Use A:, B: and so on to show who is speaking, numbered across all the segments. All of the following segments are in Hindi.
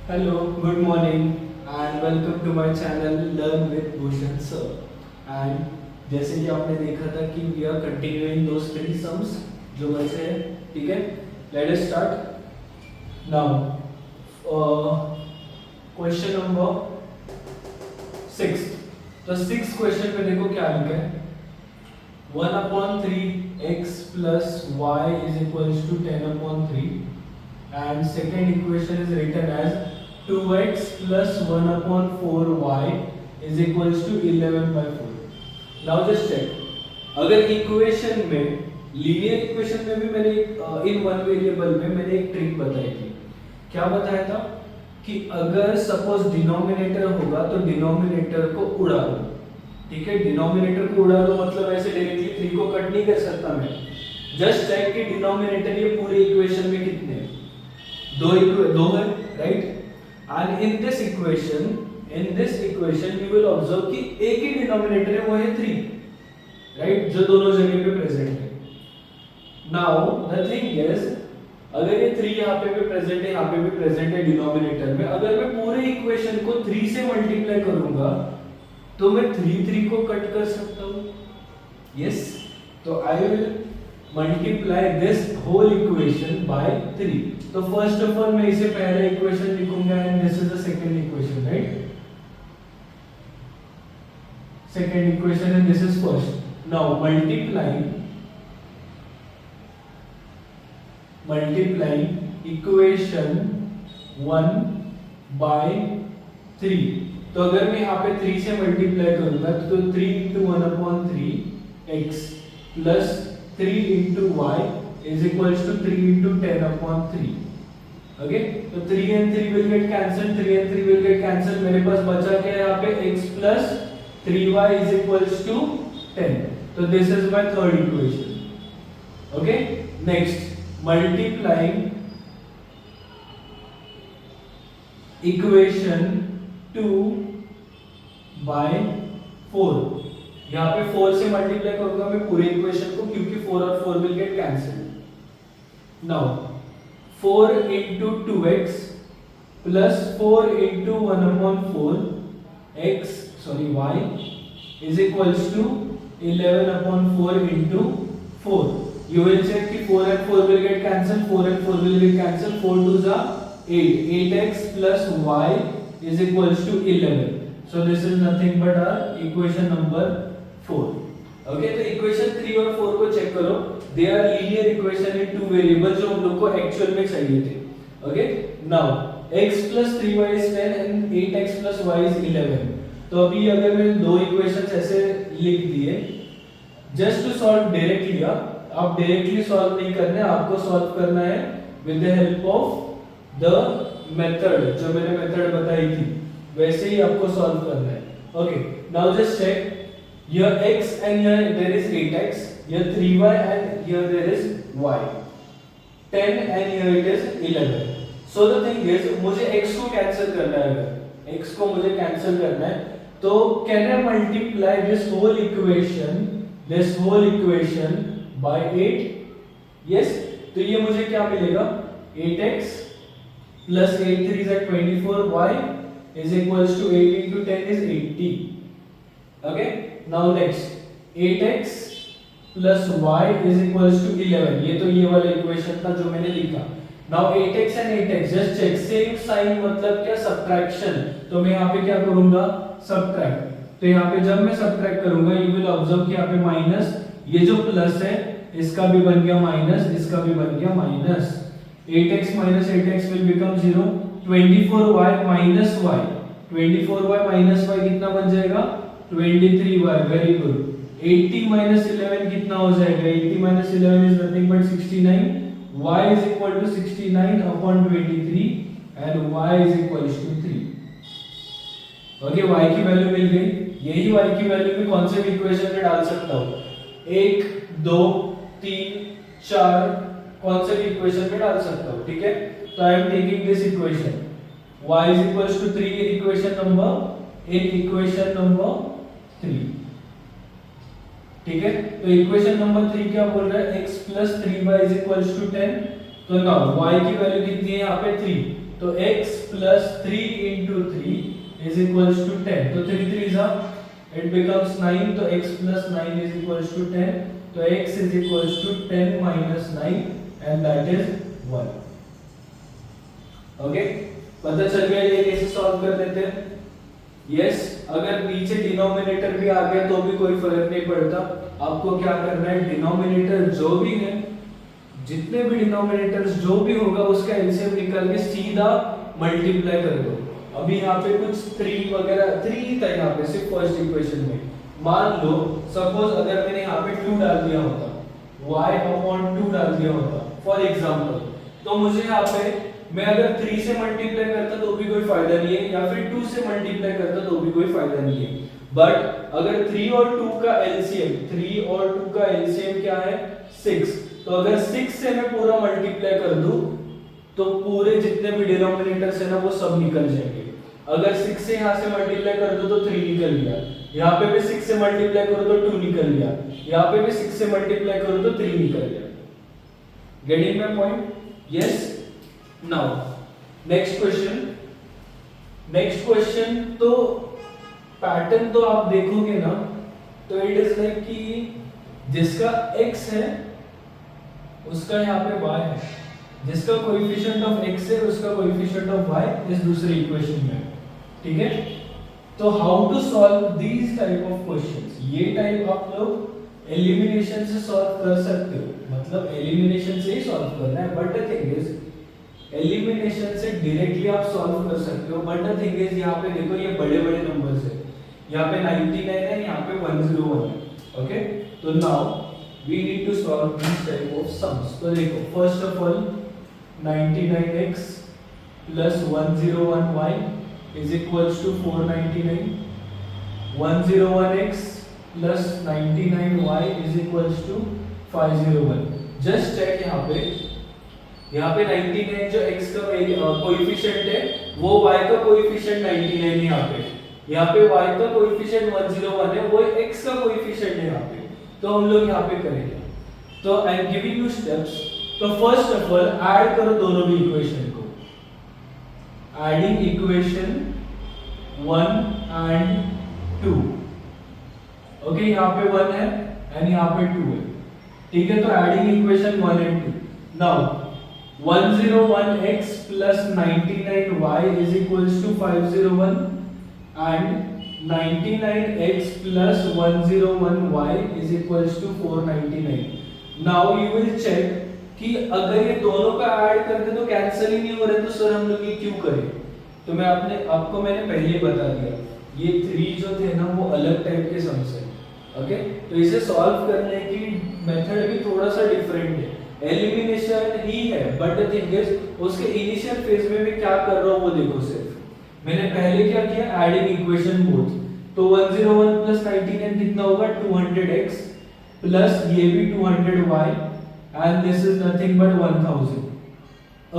A: Hello, good morning and welcome to my channel Learn with Bhushan Sir. And जैसे कि आपने देखा था कि we are continuing those three sums जो बचे हैं, ठीक है? Let us start now. Question number 6. तो 6 क्वेश्चन पे देखो क्या लिखा है. 1/3 x plus y is equals to 10/3 and second equation is written as 2x plus 1/4y is equals to 11/4. Now just check. अगर इक्वेशन में लीनियर इक्वेशन में भी मैंने इन वन वेरिएबल में मैंने एक ट्रिक बताई थी. क्या बताया था कि अगर सपोज डिनोमिनेटर होगा तो डिनोमिनेटर को उड़ा दो. ठीक है, डिनोमिनेटर को उड़ा दो मतलब ऐसे डायरेक्टली 3 को कट नहीं कर सकता मैं. जस्ट चेक कि डिनोमिनेटर ये पूरे इक्वेशन में कितने हैं. दो है, right? And in this equation you will observe कि एक ही डिनोमिनेटर है, वो है 3, राइट? जो दोनों जगह पे प्रेजेंट है. नाउ द थिंग इज, अगर ये 3 यहाँ पे भी प्रेजेंट है, यहाँ पे भी प्रेजेंट है डिनोमिनेटर में, अगर मैं पूरे इक्वेशन को 3 से मल्टीप्लाई करूंगा तो मैं 3 को कट कर सकता हूँ. यस, तो I will multiply this whole equation by 3. तो फर्स्ट ऑफ ऑल मैं इसे पहला इक्वेशन लिखूंगा and this is the second equation, right? Second equation and this is first. Now multiplying equation 1 by 3. तो अगर मैं यहाँ पे 3 से मल्टीप्लाई करूंगा तो 3 into 1/3 x plus 3 into y is equals to 3 into 10/3. Okay, तो 3 and 3 will get cancelled, 3 and 3 will get cancelled. मेरे पास बचा क्या है यहाँ पे? x plus 3y is equals to 10. तो this is my third equation. Okay, next multiplying equation 2 by 4. यहाँ पे 4 से मल्टीप्लाई करूंगा मैं पूरे इक्वेशन को, क्योंकि 4 और 4 will get cancelled. Now 4 into 2x plus 4 into 1/4 y is equals to 11/4 into 4. You will check कि 4 and 4 will get cancelled, 4 and 4 will get cancelled. 4 2s are 8. 8x plus y is equals to 11. So this is nothing but our equation number 4. Okay, तो equation 3 और 4 को चेक करो. They are linear equation in two variables जो हम लोग को एक्चुअल में चाहिए थे. Okay, now x plus 3y is 10 and 8x plus y is 11. तो अभी अगर मैं दो इक्वेशंस ऐसे लिख दिए, जस्ट टू सॉल्व डायरेक्टली, आप डायरेक्टली सॉल्व नहीं करना है, आपको सॉल्व करना है with the help of the method. जो मैंने मेथड बताई थी वैसे ही आपको सॉल्व करना है. Okay, now just check. Here x and here there is 8x, here 3y and here there is y. 10 and here it is 11. So the thing is, मुझे x को कैंसिल करना है. अगर x को मुझे कैंसिल करना है तो can I multiply this whole equation by 8? Yes. तो ये मुझे क्या मिलेगा? 8x plus 8 3s are 24, y is equals to 8 into 10 is 80. Okay. Now next 8x plus y is equals to 11. ये तो ये वाला इक्वेशन था जो मैंने लिखा. Now 8x and 8x just check, same sign मतलब क्या? सब्ट्रैक्शन. तो मैं यहाँ पे क्या करूँगा? सब्ट्रैक्ट. तो यहाँ पे जब मैं सब्ट्रैक्ट करूँगा you will observe कि यहाँ पे माइनस, ये जो प्लस है इसका भी बन गया माइनस, इसका भी बन गया minus. 8x minus 8x will become 0. 24y minus y, 24y minus y कितना बन जाएगा? 23y. Very good. 80 minus 11 कितना हो जाएगा? 80 minus 11 is nothing but 69. y is equal to 69 upon 23 and y is equals to 3. Okay, y की वैल्यू मिल गई. यही y की वैल्यू भी कौन से इक्वेशन में डाल सकता हूँ? 1 2 3 4 कौन से इक्वेशन में डाल सकता हूँ. ठीक है, तो I am taking this equation y is equals to 3 in equation number 3. ठीक है, तो इक्वेशन नंबर 3 क्या बोल रहा है? x plus 3y is equals to 10. तो नाउ y की वैल्यू कितनी है यहाँ पे? 3. तो x plus 3 into 3 is equals to 10. तो 3 3 it becomes 9. तो x plus 9 is equals to 10. तो x is equals to 10 minus 9 and that is 1. Okay, पता चल गया ये कैसे सॉल्व कर देते हैं? यस, अगर पीछे डिनोमिनेटर भी आ गया तो भी कोई फर्क नहीं पड़ता। आपको क्या करना है, डिनोमिनेटर जो भी है, जितने भी डिनोमिनेटर्स जो भी होगा उसका एलसीएम निकाल के सीधा मल्टीप्लाई कर दो। अभी यहाँ पे कुछ 3 वगैरह 3 था यहाँ पे सिर्फ फर्स्ट इक्वेशन में। मान लो सपोज अगर मैंने यहाँ पे 2 डाल दिया होता, y/2 डाल दिया होता फॉर एग्जांपल, तो मुझे यहाँ पे मैं अगर 3 से मल्टीप्लाई करता तो भी कोई फायदा नहीं है, या फिर 2 से मल्टीप्लाई करता तो भी कोई फायदा नहीं है। बट अगर 3 और 2 का एलसीएम, 3 और 2 का एलसीएम क्या है, 6। तो अगर 6 से मैं पूरा मल्टीप्लाई कर दूं तो पूरे जितने भी डिनोमिनेटर्स है ना वो सब निकल जाएंगे। अगर 6 से यहाँ से मल्टीप्लाई कर दो तो 3 निकल गया, यहाँ पे भी 6 से मल्टीप्लाई करो तो 2 निकल गया, यहाँ पे भी 6 से मल्टीप्लाई करो तो 3 निकल गया। Getting my point? Yes. Now next question तो पैटर्न तो आप देखोगे ना, तो इट इज लाइक कि जिसका x है उसका यहाँ पे y है, जिसका कोएफिशिएंट ऑफ x है उसका कोएफिशिएंट ऑफ y इस दूसरी इक्वेशन में, ठीक है। तो how to solve these type of questions, ये टाइप आप लोग एलिमिनेशन से सॉल्व कर सकते हो, मतलब एलिमिनेशन से ही सॉल्व करना है। But the thing is elimination से डायरेक्टली आप सॉल्व कर सकते हो, बट द थिंग इज यहाँ पे देखो ये बड़े-बड़े नंबर्स है, यहाँ पे 99 है, यहाँ पे 101 है। ओके, तो now we need to solve these type of sums। तो देखो first of all 99x plus 101y is equals to 499, 101x plus 99y is equals to 501। just check यहाँ पे 99 जो x का कोएफिशिएंट है वो y का कोएफिशिएंट 99 है, यहाँ पे y का कोएफिशिएंट 101 है, वो x का कोएफिशिएंट है यहाँ पे। तो हम लोग यहाँ पे करेंगे, तो I am giving you steps. तो फर्स्ट ऑफ ऑल ऐड करो दोनों भी इक्वेशन को, एडिंग इक्वेशन 1 and 2। ओके, यहाँ पे 1 है एंड यहाँ पे 2 है, ठीक है। तो adding equation 1 and 2। Now 101x plus 99y is equals to 501 and 99x plus 101y is equals to 499। Now you will check कि अगर ये दोनों का ऐड करते तो कैंसिल ही नहीं हो रहे, तो सर हम लोग ये क्यों करें? तो आपको मैंने पहले ही बता दिया, ये 3 जो थे ना वो अलग टाइप के सम्स हैं। ओके, तो इसे सॉल्व करने की मेथड भी थोड़ा सा डिफरेंट है, एलिमिनेशन ही है, बट द थिंग इज उसके इनिशियल फेज में मैं क्या कर रहा हूँ वो देखो। सिर्फ मैंने पहले क्या किया, एडिंग इक्वेशन बोथ। तो 101 प्लस 99 कितना होगा, 200x प्लस ये भी 200y and this is nothing but 1000।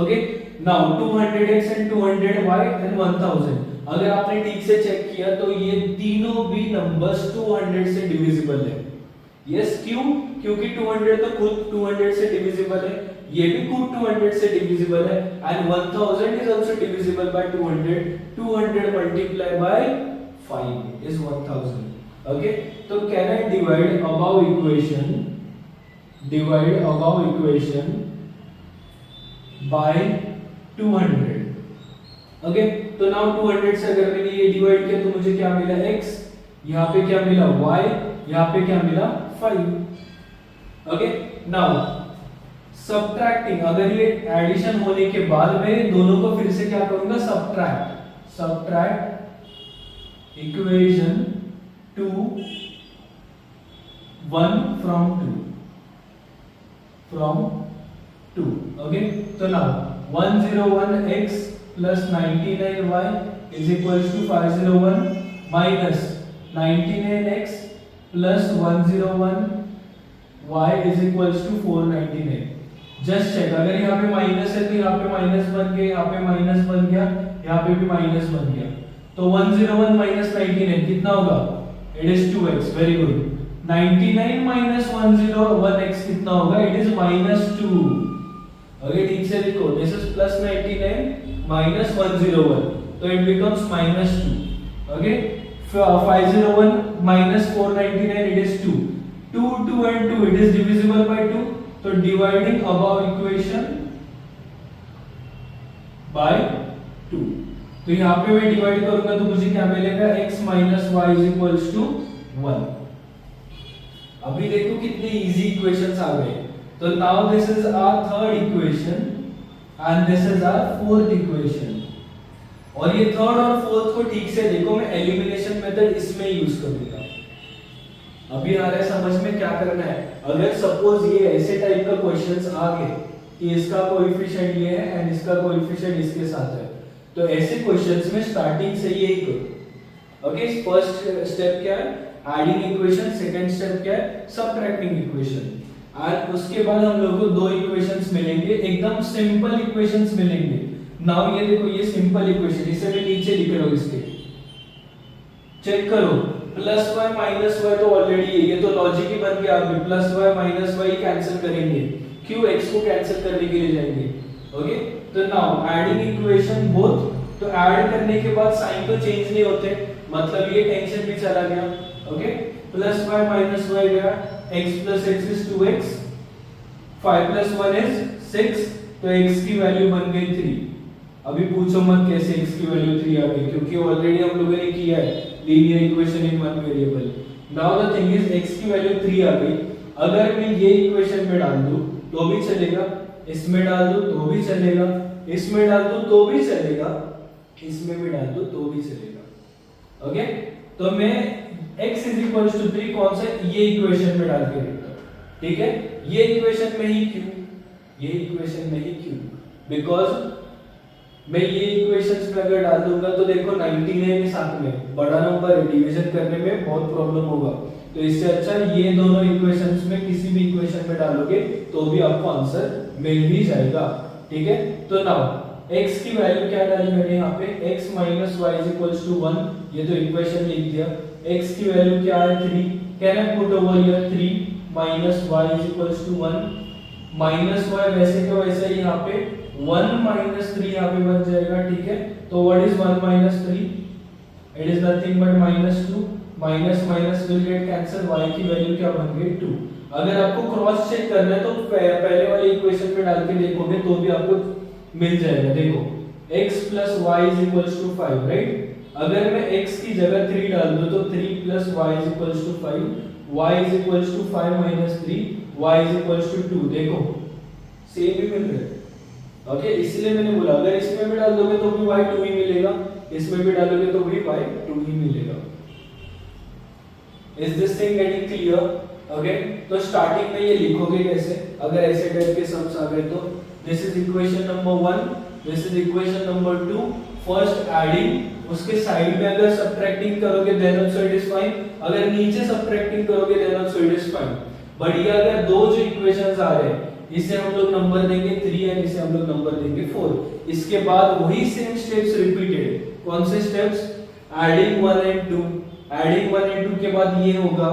A: Okay, now 200x and 200y and 1000। अगर आपने ठीक से चेक किया तो ये तीनों भी नंबर्स 200 से डिविजिबल है। यस, क्यों? क्योंकि 200 तो खुद 200 से डिविजिबल है, ये भी खुद 200 से डिविजिबल है and 1000 is also divisible by 200। 200 multiply by 5 is 1000। Okay, तो can I divide above equation by 200। Okay, तो नाउ 200 से अगर मैंने ये डिवाइड किया तो मुझे क्या मिला, x, यहाँ पे क्या मिला y, यहाँ पे क्या मिला 5। ओके, नाउ सबट्रैक्टिंग, अगर ये एडिशन होने के बाद मैं दोनों को फिर से क्या करूंगा, सबट्रैक्ट इक्वेशन 2 1 from 2। ओके, तो now 101x plus 99y is equals to 501 minus 99x plus 101y is equals to 499। Just check, अगर यहाँ पे माइनस है तो यहाँ पे माइनस बन गया, यहाँ पे माइनस बन गया, यहाँ पे भी माइनस बन गया। तो 101 minus 99 कितना होगा, it is 2x। Very good. 99 minus 101x कितना होगा, इट इज -2। ओके ठीक से लिखो, दिस इज प्लस 99 माइनस 101, तो it becomes minus 2. Okay 501 minus 499 it is 2. 2 2 and 2 it is divisible by 2, so dividing above equation by 2. तो यहाँ पे मैं डिवाइड करूंगा तो मुझे क्या मिलेगा, x minus y is equals to 1. अभी देखो कितने इजी इक्वेशंस आ गए. तो now this is our third equation and this is our fourth equation. और ये थर्ड और फोर्थ को ठीक से देखो, मैं एलिमिनेशन मेथड इसमें यूज करूंगा. अभी आ रहा है समझ में क्या करना है. अगर सपोज ये ऐसे टाइप का क्वेश्चंस आ गए कि इसका कोएफिशिएंट ये है एंड इसका कोएफिशिएंट इसके साथ है, तो ऐसे क्वेश्चंस में स्टार्टिंग से यही करो. ओके फर्स्ट स्टेप क्या है, एडिंग इक्वेशन. सेकंड स्टेप क्या है, सबट्रैक्टिंग इक्वेशन. और उसके बाद हम लोग को दो इक्वेशंस मिलेंगे, एकदम सिंपल इक्वेशंस मिलेंगे. नाउ ये देखो, ये सिंपल इक्वेशन, इसे मैं नीचे लिख रहा हूं. इसके चेक करो, प्लस वाई माइनस वाई तो ऑलरेडी है, ये तो लॉजिक ही बन गया. आप plus y minus y cancel करेंगे, क्यों एक्स को कैंसिल करने के लिए जाएंगे. ओके तो नाउ एडिंग इक्वेशन बोथ. तो ऐड करने के बाद साइन तो चेंज नहीं होते, मतलब ये टेंशन भी चला गया. Okay plus y minus y गया, x plus x is 2x, 5 plus 1 is 6, तो x की वैल्यू बन गई 3. अभी पूछो मत कैसे x की वैल्यू 3 आ गई, क्योंकि ऑलरेडी हम लोगों ने किया है linear equation in one variable. Now the thing is x की वैल्यू 3 आ गई. अगर मैं ये इक्वेशन में डाल दूं तो भी चलेगा, इसमें डाल दूं तो भी चलेगा, इसमें डाल दूं तो भी चलेगा, इसमें भी डाल दूं तो भी चलेगा. ओके तो मैं x is equals to 3 कौन सा, ये इक्वेशन में डाल के देखता हूं. ठीक है ये इक्वेशन में ही क्यों, ये इक्वेशन में ही क्यों, बिकॉज मैं ये इक्वेशंस में अगर डाल दूंगा तो देखो 99 के साथ में बड़ा नंबर है, डिवीजन करने में बहुत प्रॉब्लम होगा. तो इससे अच्छा ये दोनों इक्वेशंस में किसी भी इक्वेशन में डालोगे तो भी आपको आंसर मिल ही जाएगा. ठीक है तो नाउ x की वैल्यू क्या डाली मैंने यहाँ पे, x minus y is equals to 1, ये तो इक्वेशन लिख दिया. x की वैल्यू क्या है 3, can I put over here 3 minus y is equals to 1. Minus y वैसे का वैसे ही यहाँ पे 1 minus 3 यहाँ पे बन जाएगा. ठीक है तो what is 1 minus 3, it is nothing but minus 2. Minus minus will get cancel, y की वैल्यू क्या बन गई 2. अगर आपको क्रॉस चेक करना है तो पहले वाले इक्वेशन में डाल के देखोगे तो भी आपको मिल जाएगा. देखो x plus y is equals to 5, right. अगर मैं x की जगह 3 डाल दूं तो 3 plus y is equals to 5, y is equals to 5 minus 3, y is equals to 2. देखो सेम ही मिल रहा है. ओके इसलिए मैंने बोला अगर इसमें भी डाल दोगे तो भी y 2 ही मिलेगा, इसमें भी डालोगे तो भी y 2 ही मिलेगा. Is this thing getting clear. Okay तो स्टार्टिंग में ये लिखोगे कैसे, अगर ऐसे टाइप के सम्स आ गए तो this is equation number 1, this is equation number 2. First adding, उसके साइड में अगर सबट्रैक्टिंग करोगे then also it is fine, अगर नीचे सबट्रैक्टिंग करोगे then also it is fine. But ये अगर दो जो इक्वेशंस आ रहे हैं इसे हम लोग नंबर देंगे 3 एंड इसे हम लोग नंबर देंगे 4. इसके बाद वही सेम स्टेप्स रिपीटेड. कौन से steps, adding 1 and 2. Adding 1 and 2 के बाद ये होगा,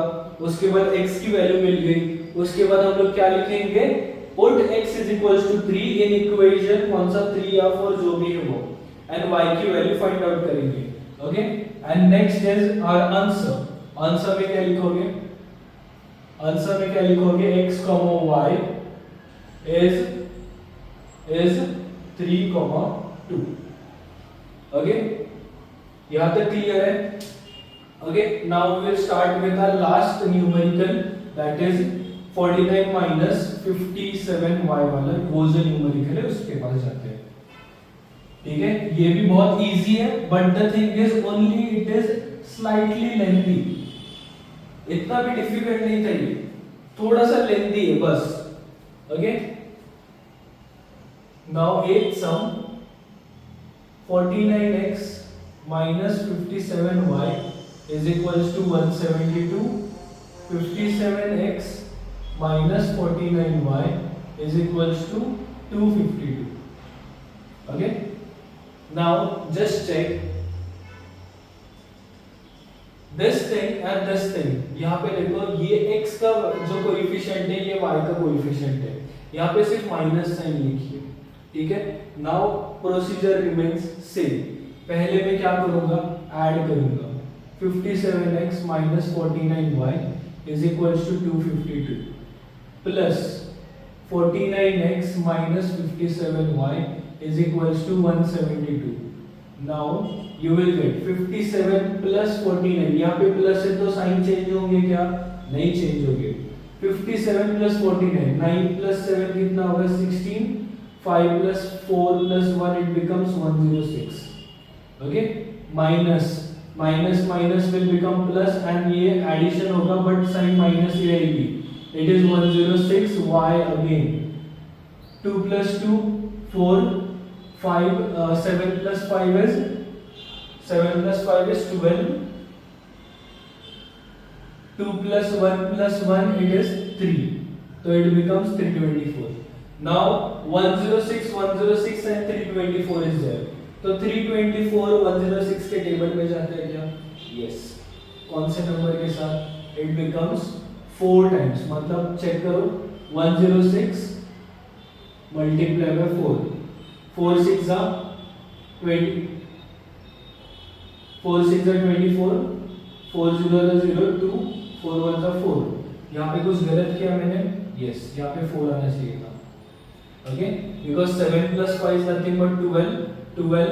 A: उसके बाद x की वैल्यू मिल गई, उसके बाद हम लोग क्या लिखेंगे, put x is equals to 3 in equation कौन सा 3 या 4 जो भी है वो, एंड y की वैल्यू फाइंड आउट करेंगे. Okay and next is our answer. Answer में क्या लिखोगे, आंसर में क्या लिखोगे, x, y is 3, 2. ओके यहां तक क्लियर है. Okay, now we will start with our last numerical, that is 49 minus 57y वाला वो जो न्यूमेरिकल है उसके पास जाते हैं. ठीक है ये भी बहुत इजी है, but the thing is only it is slightly lengthy. इतना भी डिफिकल्ट नहीं था ये, थोड़ा सा लेंथी है बस. Okay now at sum 49x minus 57y is equals to 172. 57x minus 49y is equals to 252. Okay now just check this thing and this thing. यहाँ पे देखो ये x का जो कोएफिशिएंट है ये y का कोएफिशिएंट है. यहाँ पे सिर्फ माइनस साइन लिखिए, ठीक है। Now procedure remains same. पहले मैं क्या करूंगा, ऐड करूंगा 57x minus 49y is equals to 252 plus 49x minus 57y is equals to 172. Now you will get 57 plus 49. यहाँ पे प्लस है तो साइन चेंज होंगे क्या? नहीं चेंज होंगे। 57 plus 49, 9 plus 7 कितना होगा? 16. 5 plus 4 plus 1 it becomes 106. Okay? Minus will become plus and ये addition होगा but sign minus ही रहेगी। It is 106. Y again 2 plus 2 4 5 7 plus 5 is 12. 2 plus 1 it is 3, so it becomes 324. Now 106 and 324 is there, तो 324 106 के टेबल में जाता है क्या? Yes. कौन से नंबर के साथ? It becomes 4 times, मतलब चेक करो 106 multiply by 4, 4 6 are 20, 4 6 are 24, 4 0 are 0, 2 4 1 are 4. यहाँ पे कुछ गलत किया मैंने? Yes, यहाँ पे 4 आना चाहिए था. Okay, because 7 plus 5 is nothing but 12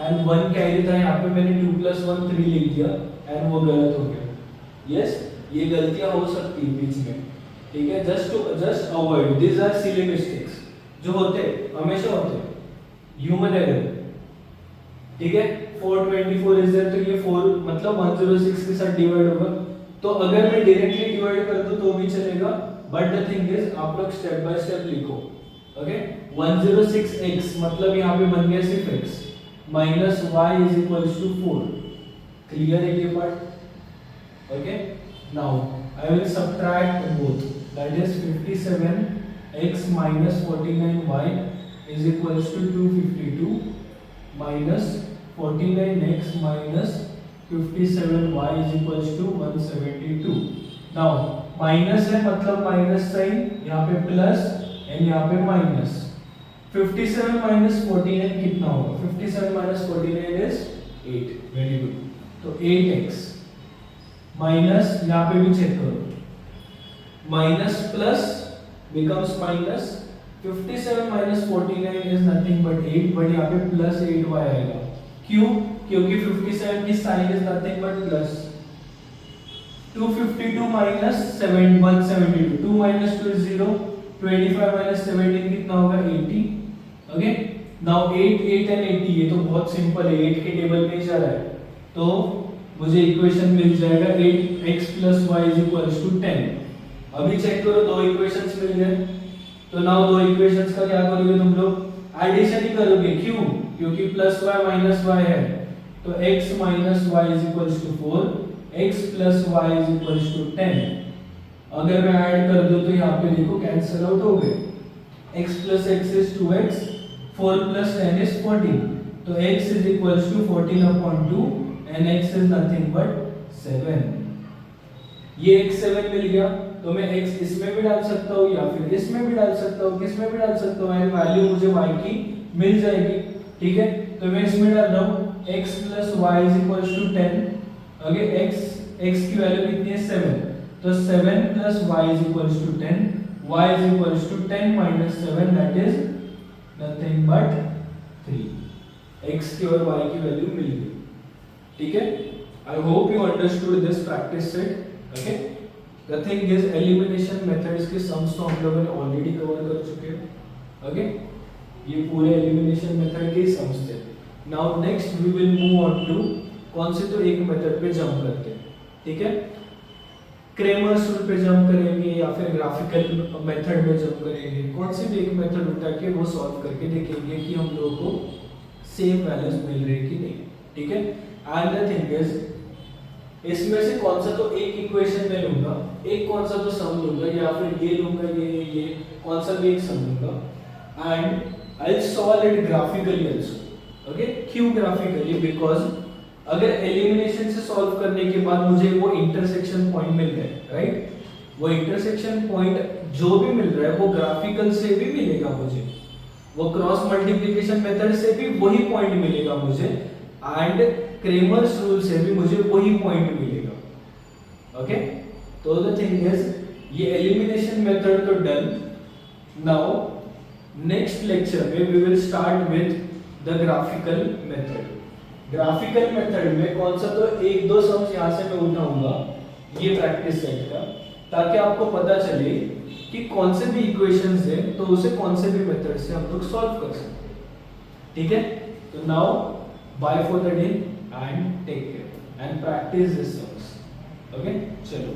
A: and 1 carry था, यहाँ पे मैंने 2 plus 1 3 लिख दिया and वो गलत हो गया. Yes, ये गलतियां हो सकती है बीच में, ठीक है। Just avoid this are silly mistakes जो होते हमेशा होते ह्यूमन एरर, ठीक है। 424 इज देयर, तो ये 4 मतलब 106 के साथ डिवाइड होगा, तो अगर मैं डायरेक्टली डिवाइड कर दूं तो भी चलेगा, बट द थिंग इज आप लोग स्टेप बाय स्टेप लिखो। ओके, 106x मतलब यहाँ पे बन गया सिर्फ x minus y is equals to 4। Clear है ये part? Okay, now I will subtract both, that is 57x minus 49y is equals to 252 minus 49x minus 57y is equals to 172. now minus है मतलब माइनस साइन, यहाँ पे प्लस एंड यहाँ पे माइनस। 57 minus 49 कितना होगा? 57 minus 49 is 8, वेरी गुड। तो 8x माइनस, यहाँ पे भी चेक करो, minus plus becomes minus. 57 minus 49 is nothing but 8, but यहाँ पे प्लस 8y आएगा। क्यों? क्योंकि 57 की sign is nothing but plus. 252 minus 172, 2 minus 2 is 0, 25 minus 17 कितना होगा? 80। ओके, नाउ 8 एंड 80 ये तो बहुत सिंपल है, 8 के टेबल में ही जा रहा है, तो मुझे इक्वेशन मिल जाएगा 8x plus y is equals to 10। अभी चेक करो, दो इक्वेशंस मिल गए, तो नाउ दो इक्वेशंस का क्या करोगे तुम लोग? एडिशन ही करोगे। क्यों? क्योंकि प्लस y माइनस y है, तो x minus y is equals to 4, x plus y is equals to 10। अगर मैं ऐड कर दूं तो यहाँ पे देखो कैंसिल आउट हो गए, x plus x is 2x, 4 plus 10 is 14, तो x is equals to 14 upon 2 and x is nothing but 7। ये x 7 मिल गया, तो मैं x इसमें भी डाल सकता हूँ या फिर इसमें भी डाल सकता हूँ, किसमें भी डाल सकता हूँ, एंड वैल्यू मुझे y की मिल जाएगी, ठीक है। तो मैं इसमें डाल रहा हूँ x plus y is equals to 10। Okay, x की वैल्यू कितनी है? 7, तो 7 plus y is equals to 10, y is equals to 10 minus 7, that is nothing but 3। x की और y की वैल्यू मिल गई, ठीक है। I hope you understood this practice set. Okay, the thing is elimination methods के सम्स तो हम लोगों ने ऑलरेडी कवर कर चुके हैं। ओके, ये पूरे एलिमिनेशन मेथड के सम्स थे। Now next we will move on to कौन से, तो एक मेथड पे जंप करते हैं, ठीक है। क्रेमर्स रूल पे जंप करेंगे या फिर ग्राफिकल मेथड में जंप करेंगे, कौन से भी एक मेथड उठा के वो सॉल्व करके देखेंगे कि हम लोगों को सेम वैल्यूज मिल रही कि नहीं, ठीक है। एंड द थिंग इज, इसमें से कौन सा तो एक इक्वेशन में लूंगा, एक कौन सा तो सम लूंगा, या फिर ये लूंगा, ये कौन सा भी एक सम लूंगा, and I will solve it graphically also. Okay, क्यों ग्राफिकली? बिकॉज अगर एलिमिनेशन से सॉल्व करने के बाद मुझे वो इंटरसेक्शन पॉइंट मिल गए, राइट, वो इंटरसेक्शन पॉइंट जो भी मिल रहा है वो ग्राफिकल से भी मिलेगा मुझे, वो क्रॉस मल्टीप्लिकेशन मेथड से भी वही पॉइंट मिलेगा मुझे, एंड क्रेमर्स रूल से भी मुझे वही पॉइंट मिलेगा। ओके, तो द थिंग इज ये एलिमिनेशन मेथड तो डन। नाउ नेक्स्ट लेक्चर में we will start with the graphical method. Graphical method में कौन सा, तो एक दो सम्स यहाँ से मैं उठाऊंगा ये प्रैक्टिस सेट का, ताकि आपको पता चले कि कौन से भी इक्वेशंस है तो उसे कौन से भी मेथड से हम लोग सॉल्व कर सकते हैं। ठीक है, तो now bye for the day and take care and practice this sums. Okay, चलो।